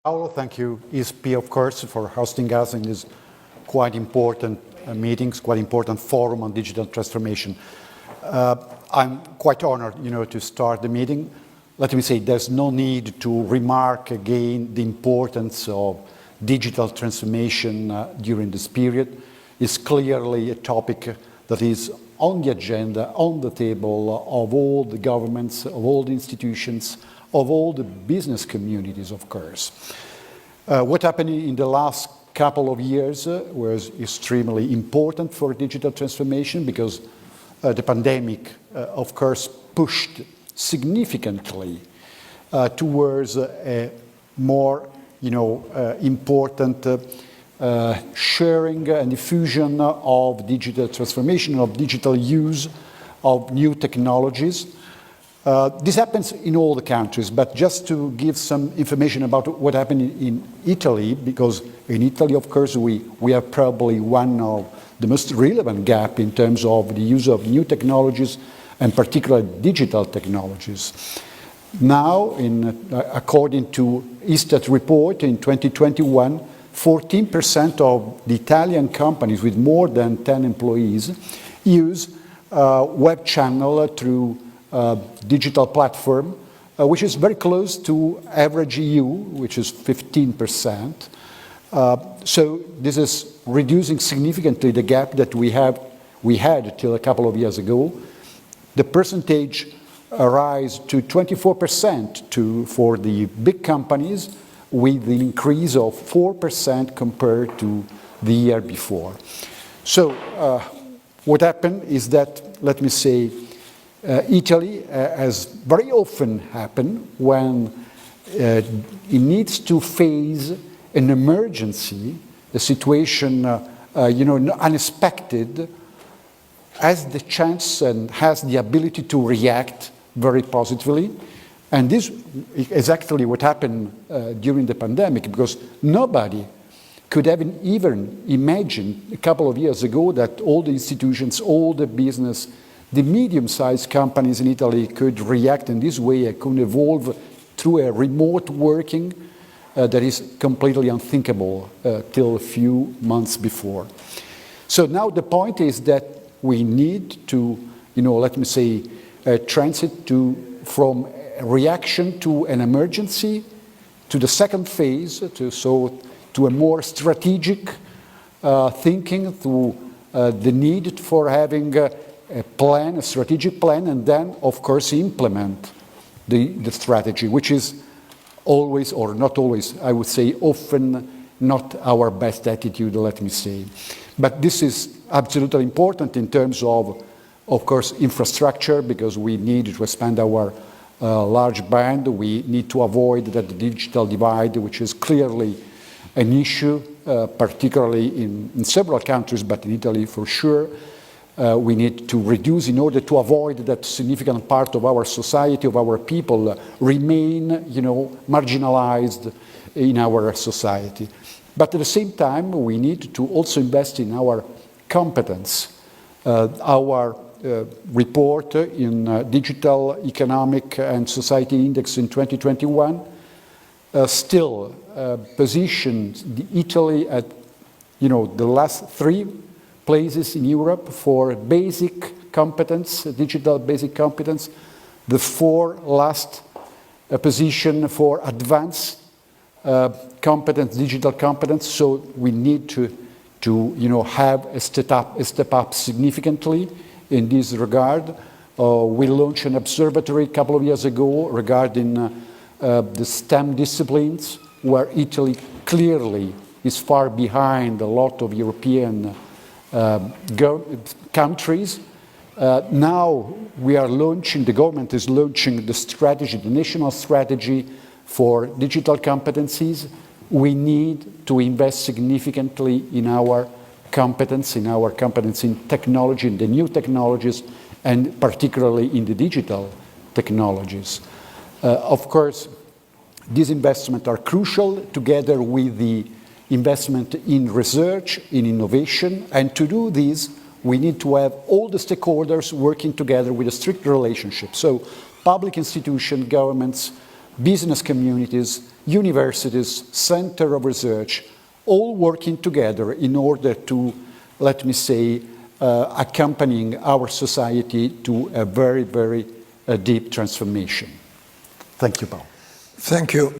Paolo, thank you, ESP, of course, for hosting us in this quite important meetings, quite important forum on digital transformation. I'm quite honored, to start the meeting. Let me say, there's no need to remark again the importance of digital transformation during this period. It's clearly a topic that is on the agenda, on the table of all the governments, of all the institutions, of all the business communities, of course. What happened in the last couple of years was extremely important for digital transformation because the pandemic, of course, pushed significantly towards a more, important sharing and diffusion of digital transformation, of digital use of new technologies. This happens in all the countries, but just to give some information about what happened in Italy, because in Italy, of course, we have probably one of the most relevant gap in terms of the use of new technologies and particularly digital technologies. Now, according to Istat report in 2021, 14% of the Italian companies with more than 10 employees use web channel through digital platform, which is very close to average EU, which is 15%. So this is reducing significantly the gap that we had till a couple of years ago. The percentage rise to 24% for the big companies, with an increase of 4% compared to the year before. So what happened is that, let me say, Italy, as very often happen when it needs to face an emergency, a situation, unexpected, has the chance and has the ability to react very positively. And this is exactly what happened during the pandemic, because nobody could have even imagined a couple of years ago that all the institutions, all the business, the medium-sized companies in Italy could react in this way and could evolve through a remote working that is completely unthinkable till a few months before. So now the point is that we need to, transit from a reaction to an emergency to the second phase, to a more strategic thinking, to the need for having a strategic plan, and then, of course, implement the strategy, which is always, or not always, I would say often, not our best attitude, let me say. But this is absolutely important in terms of course, infrastructure, because we need to expand our large band. We need to avoid that the digital divide, which is clearly an issue, particularly in several countries, but in Italy for sure. We need to reduce in order to avoid that significant part of our society, of our people, remain, marginalized in our society. But at the same time, we need to also invest in our competence. Our report in Digital Economic and Society Index in 2021 still positions Italy at, the last 3 places in Europe for basic competence, digital basic competence, the 4 last position for advanced competence, digital competence. So we need to have a step up significantly in this regard. We launched an observatory a couple of years ago regarding the STEM disciplines, where Italy clearly is far behind a lot of European countries. Now we are launching, the government is launching the strategy, the national strategy for digital competencies. We need to invest significantly in our competence in technology, in the new technologies, and particularly in the digital technologies. Of course, these investments are crucial, together with the investment in research, in innovation, and to do this, we need to have all the stakeholders working together with a strict relationship. So public institutions, governments, business communities, universities, center of research, all working together in order to, let me say, accompanying our society to a very, very deep transformation. Thank you, Paul. Thank you.